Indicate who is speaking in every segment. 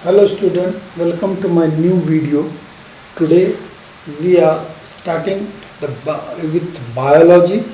Speaker 1: Hello student, welcome to my new video. Today we are starting with biology,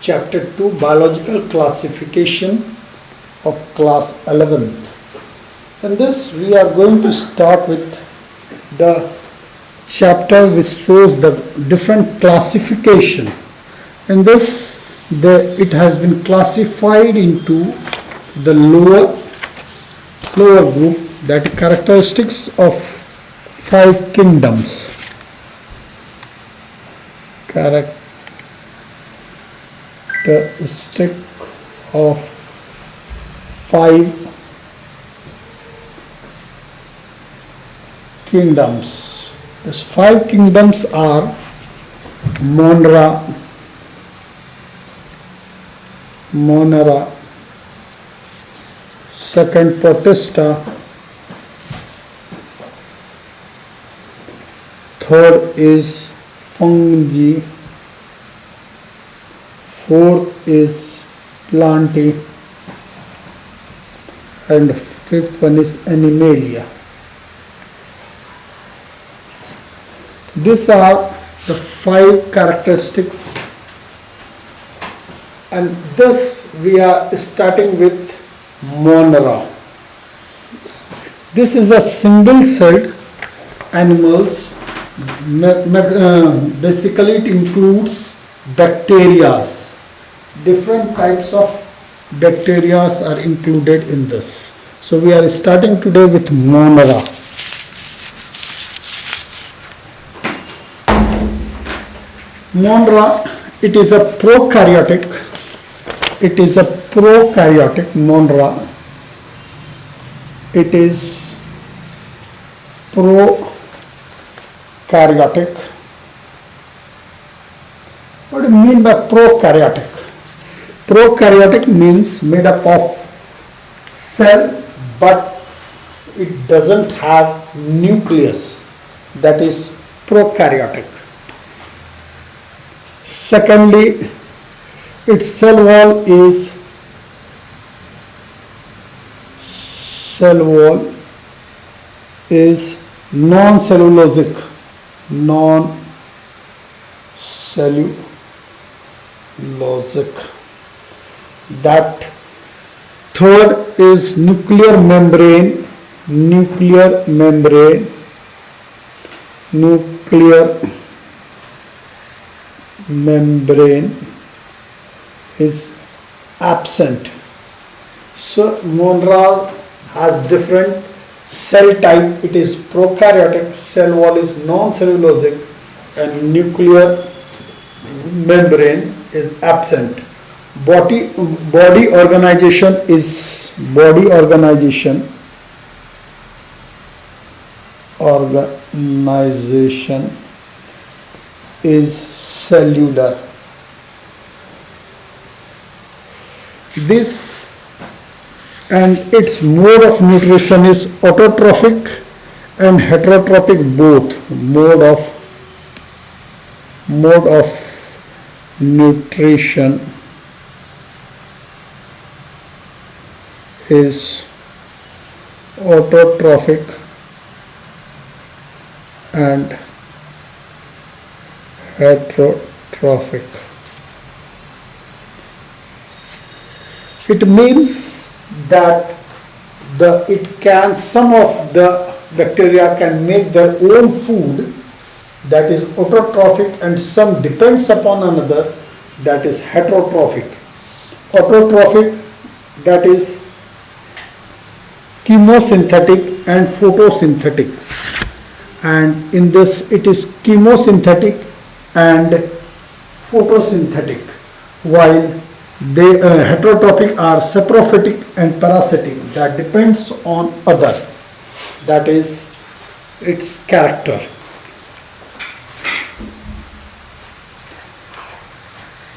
Speaker 1: chapter 2, biological classification of class 11th. In this we are going to start with the chapter which shows the different classification. In this it has been classified into the lower group, that characteristics of 5 kingdoms. Characteristic of 5 kingdoms. These 5 kingdoms are Monera, second Protista, third is fungi, fourth is plantae, and fifth one is animalia. These are the 5 characteristics, and thus we are starting with Monera. This is a single-celled animals. Basically it includes bacteria. Different types of bacteria are included in this. So we are starting today with Monera. Monera, it is a prokaryotic. Monera. It is prokaryotic. What do you mean by prokaryotic? Prokaryotic means made up of cell, but it doesn't have nucleus. That is prokaryotic. Secondly, its cell wall is non-cellulosic. That third is nuclear membrane is absent. So Monera has different cell type. It is prokaryotic, cell wall is non-cellulosic, and nuclear membrane is absent. Body organization is cellular. This and its mode of nutrition is autotrophic and heterotrophic, both. Mode of nutrition is autotrophic and heterotrophic. It means that some of the bacteria can make their own food, that is autotrophic, and some depends upon another, that is heterotrophic. Autotrophic, that is chemosynthetic and photosynthetic, and in this it is chemosynthetic and photosynthetic, while they heterotrophic are saprophytic and parasitic, that depends on other, that is its character.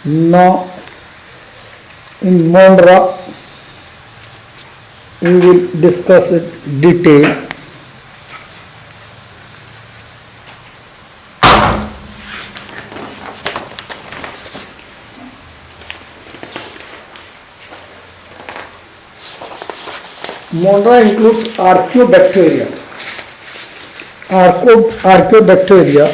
Speaker 1: Now in Monera we will discuss it detail. Monera includes archaeobacteria. Archaeobacteria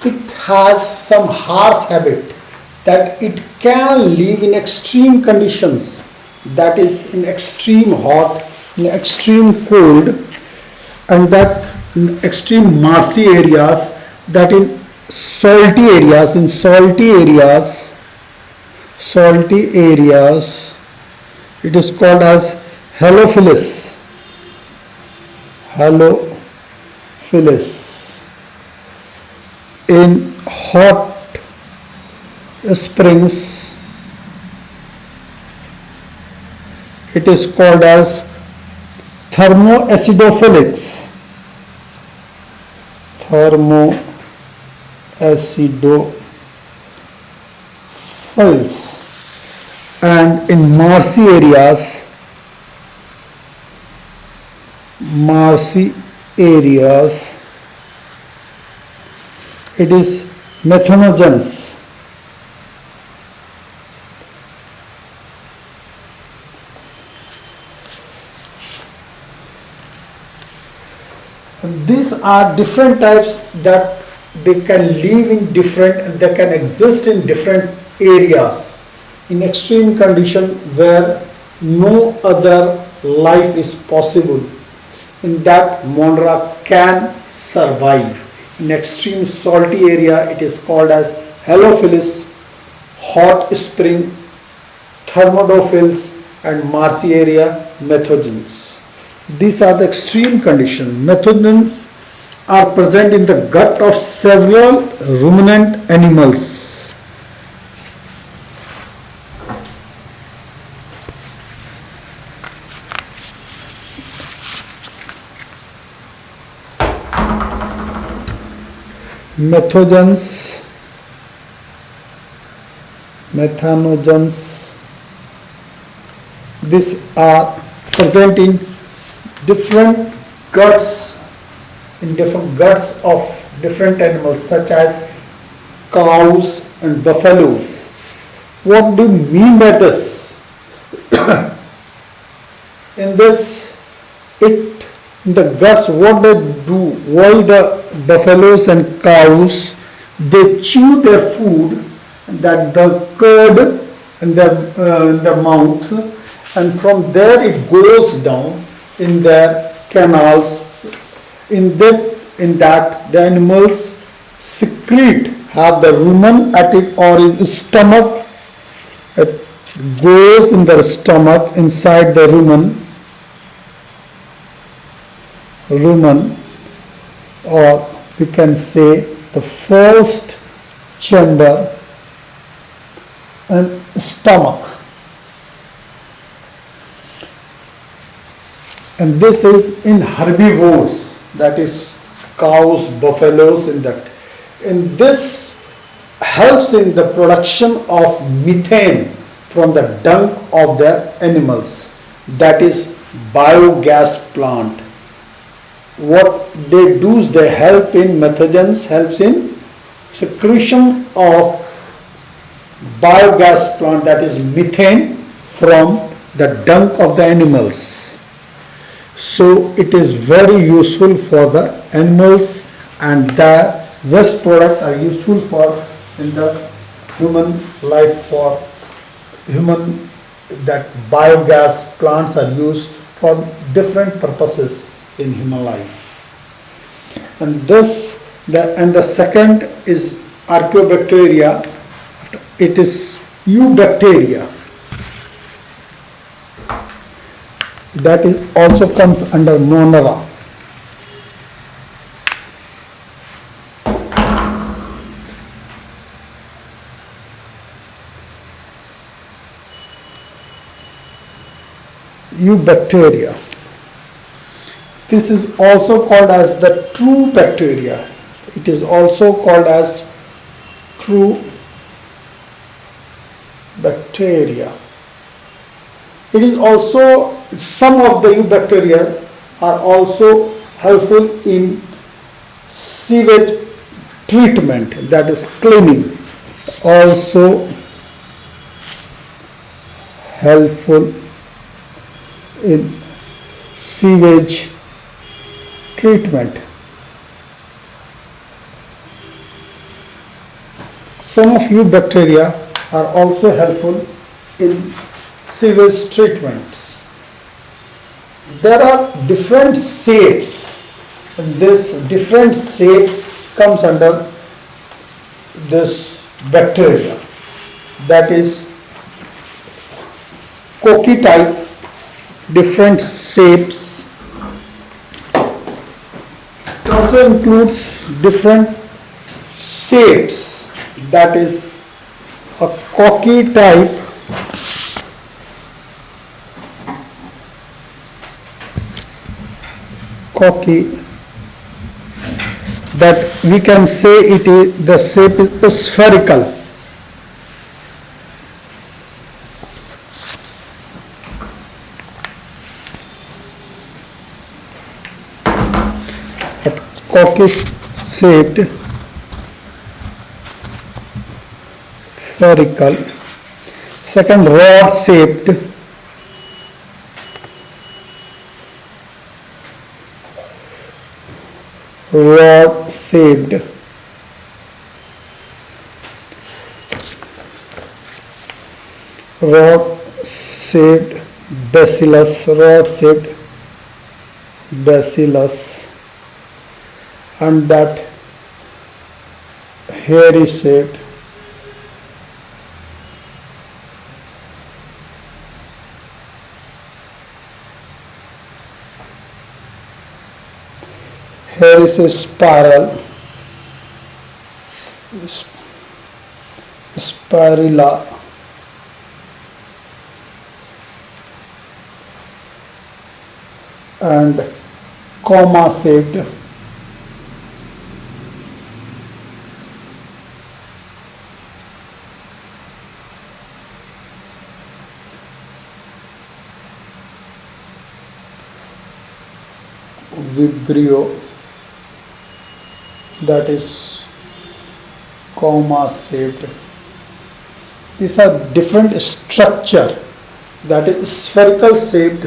Speaker 1: it has some harsh habit that it can live in extreme conditions, that is in extreme hot, in extreme cold, and that in extreme marshy areas, that in salty areas it is called as halophilus. In hot springs it is called as thermoacidophilics. And in marshy areas it is methanogens. And these are different types that they can live in different, they can exist in different areas in extreme condition where no other life is possible. In that, Monera can survive. In extreme salty area it is called as halophilus, hot spring thermodophils, and marshy area methogens. These are the extreme conditions. Methogens are present in the gut of several ruminant animals. Methanogens, these are present in different guts of different animals such as cows and buffaloes. What do you mean by this? In the guts, what they do, while the buffaloes and cows, they chew their food, that the curd in the mouth, and from there it goes down in their canals. In that the animals secrete, have the rumen at it or its stomach. It goes in their stomach, inside the rumen, or we can say the first chamber and stomach. And this is in herbivores, that is cows, buffaloes, in that. And this helps in the production of methane from the dung of the animals, that is biogas plant. What they do is they help in methogens, helps in secretion of biogas plant, that is methane from the dung of the animals. So it is very useful for the animals, and the waste product are useful for in the human life. For human, that biogas plants are used for different purposes in human life. And the second is archaeobacteria. It is eubacteria. That is also comes under Monera. Eubacteria. This is also called as the true bacteria. It is also called as true bacteria. It is also, some of the eubacteria are also helpful in sewage treatment, that is cleaning. Also helpful in sewage treatment. Some of you bacteria are also helpful in sewage treatments. There are different shapes, and this different shapes comes under this bacteria, that is cocky type, different shapes. It also includes different shapes, that is a cocky type, cocky, that we can say it is the shape is spherical. Cocky shaped, spherical. Second, rod shaped, rod shaped. Rod shaped bacillus, rod shaped bacillus, and that hairy shaped, here is a spiral, spirilla, and comma shaped, vibrio, that is comma shaped. These are different structure, that is spherical shaped,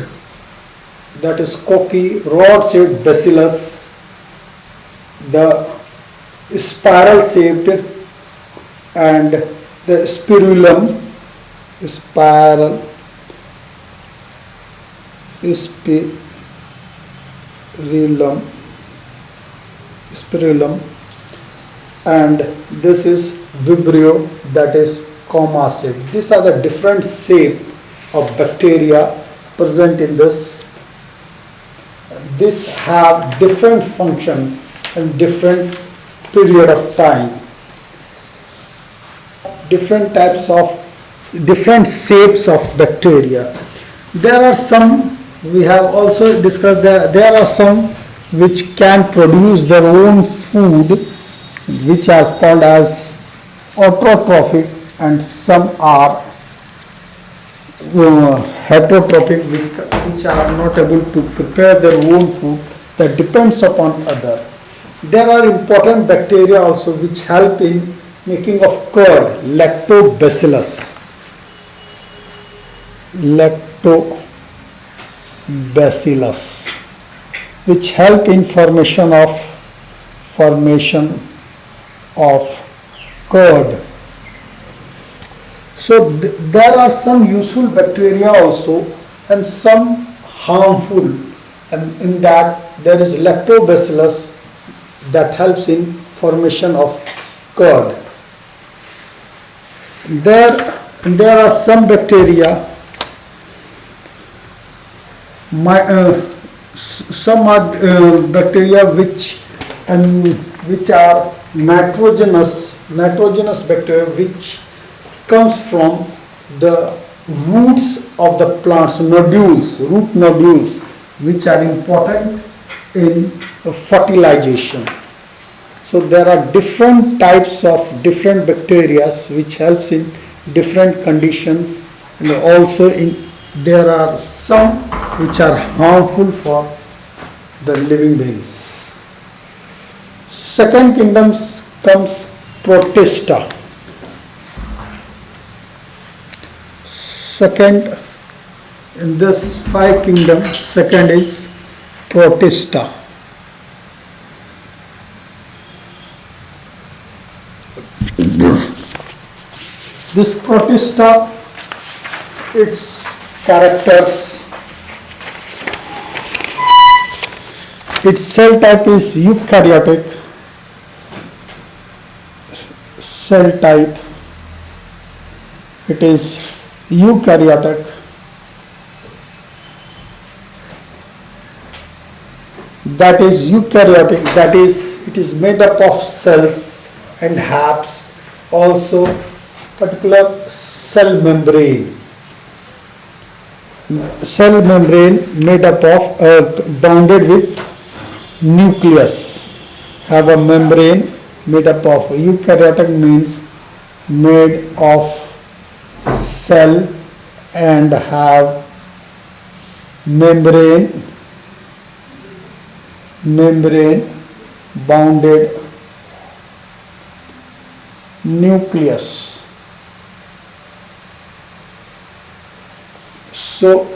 Speaker 1: that is cocky, rod shaped bacillus, the spiral shaped, and the spirulum, spiral, spirulum, and this is vibrio, that is comma shaped. These are the different shape of bacteria present in this. These have different function and different period of time. Different types of different shapes of bacteria. There are some, we have also discussed that there are some which can produce their own food, which are called as autotrophic, and some are heterotrophic, which are not able to prepare their own food, that depends upon other. There are important bacteria also which help in making of curd, lactobacillus, which help in formation of curd. So there are some useful bacteria also and some harmful, and in that there is lactobacillus that helps in formation of curd. There are some bacteria, some are bacteria which are nitrogenous bacteria, which comes from the roots of the plants, root nodules, which are important in fertilization. So there are different types of different bacteria which helps in different conditions, and also there are some which are harmful for the living beings. Second kingdom comes Protista. Second, in this five kingdoms, second is Protista. This Protista, its characters, its cell type is eukaryotic. Cell type, it is eukaryotic. That is eukaryotic, that is, it is made up of cells and has also particular cell membrane. Cell membrane made up of bounded with nucleus, have a membrane made up of. Eukaryotic means made of cell and have membrane bounded nucleus. So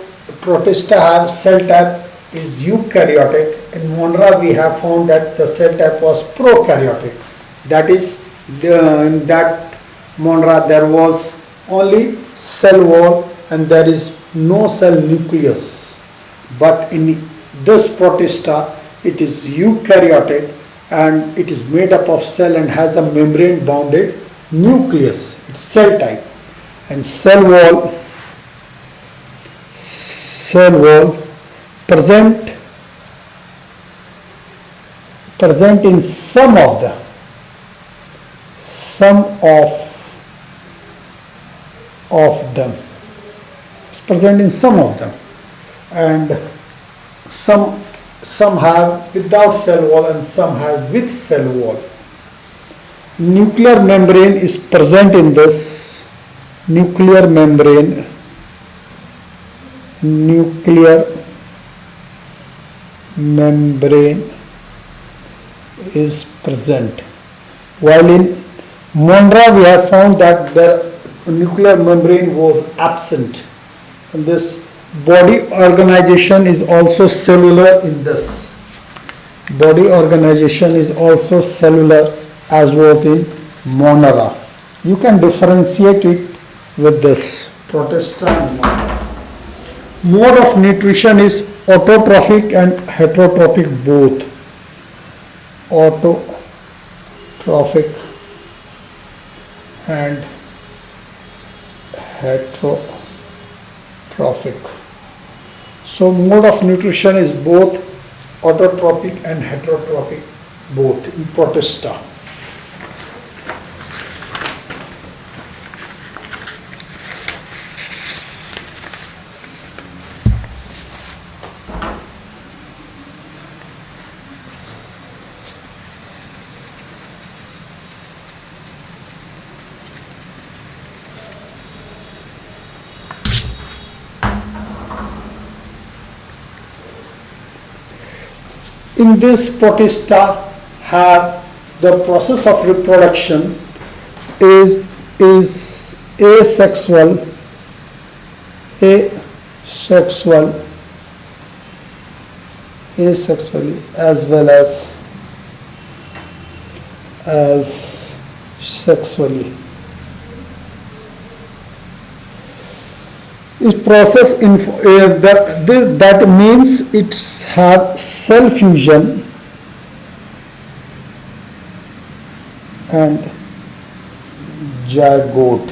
Speaker 1: Protista have cell type is eukaryotic. In Monera we have found that the cell type was prokaryotic. That is, in that Monera there was only cell wall and there is no cell nucleus. But in this Protista it is eukaryotic and it is made up of cell and has a membrane bounded nucleus. It's cell type. And cell wall present in some of them. It's present in some of them, and some have without cell wall and some have with cell wall. Nuclear membrane is present in this. Nuclear membrane is present, while in Monera we have found that the nuclear membrane was absent. And this body organization is also cellular in this. Body organization is also cellular as was in Monera. You can differentiate it with this Protista and Monera. Mode of nutrition is autotrophic and heterotrophic both. Autotrophic and heterotrophic. So mode of nutrition is both autotrophic and heterotrophic both in Protista. In this Protista have the process of reproduction is asexual asexually as well as sexually. It process that means it have cell fusion and zygote.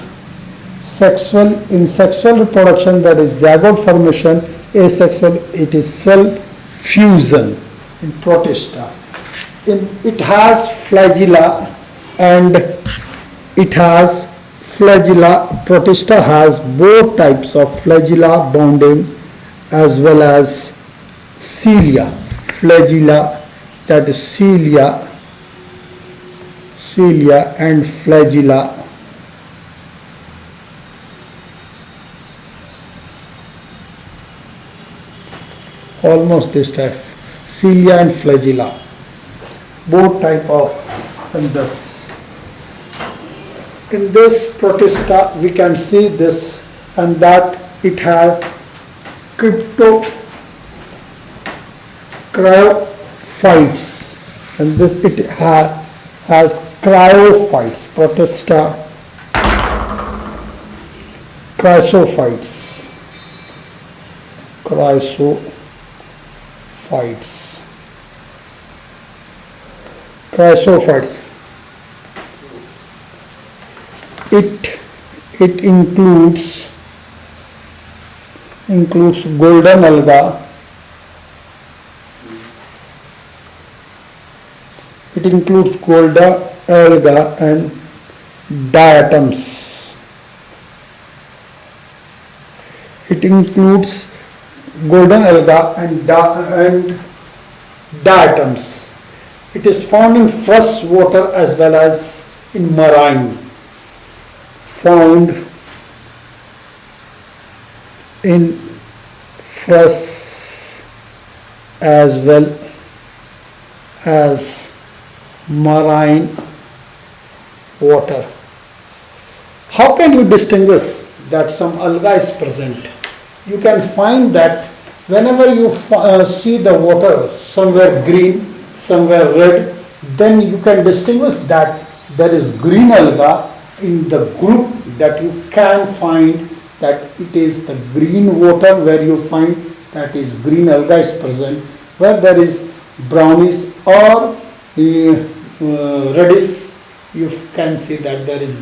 Speaker 1: In sexual reproduction, that is zygote formation. Asexual, it is cell fusion in Protista. It has flagella and it has flagella. Protista has both types of flagella bounding as well as cilia. Flagella, that is cilia and flagella. Almost this type. cilia and flagella, both type of fungus. In this protista we can see this and that it has cryophytes, and this it has cryophytes, protista chrysophytes, chrysophytes. It includes golden alga. It includes golden alga and diatoms. It includes golden alga and diatoms. It is found in fresh water as well as in marine. Found in fresh as well as marine water. How can you distinguish that some alga is present? You can find that whenever you see the water somewhere green, somewhere red, then you can distinguish that there is green alga in the group, that you can find that it is the green water where you find that is green alga is present. Where there is brownish or reddish, you can see that there is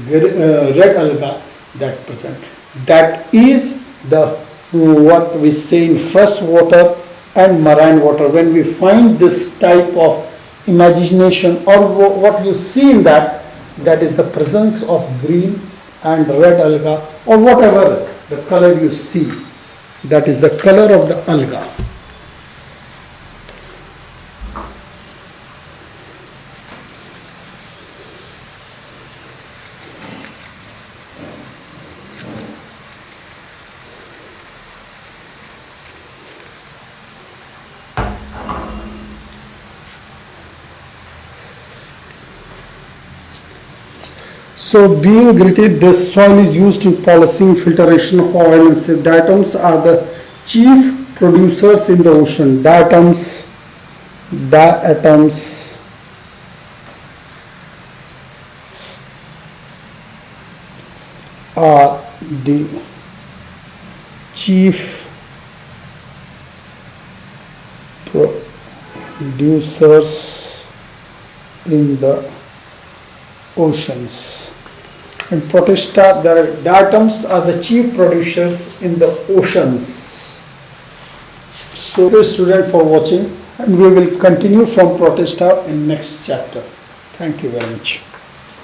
Speaker 1: red alga that present. That is the what we say in fresh water and marine water. When we find this type of imagination or what you see in that is the presence of green and red alga or whatever the color you see, that is the color of the alga. So being gritty, this soil is used in polishing, filtration of oil and sieve. Diatoms are the chief producers in the ocean. Diatoms are the chief producers in the oceans. In protista, the diatoms are the chief producers in the oceans. So, thank you student for watching, and we will continue from protista in next chapter. Thank you very much.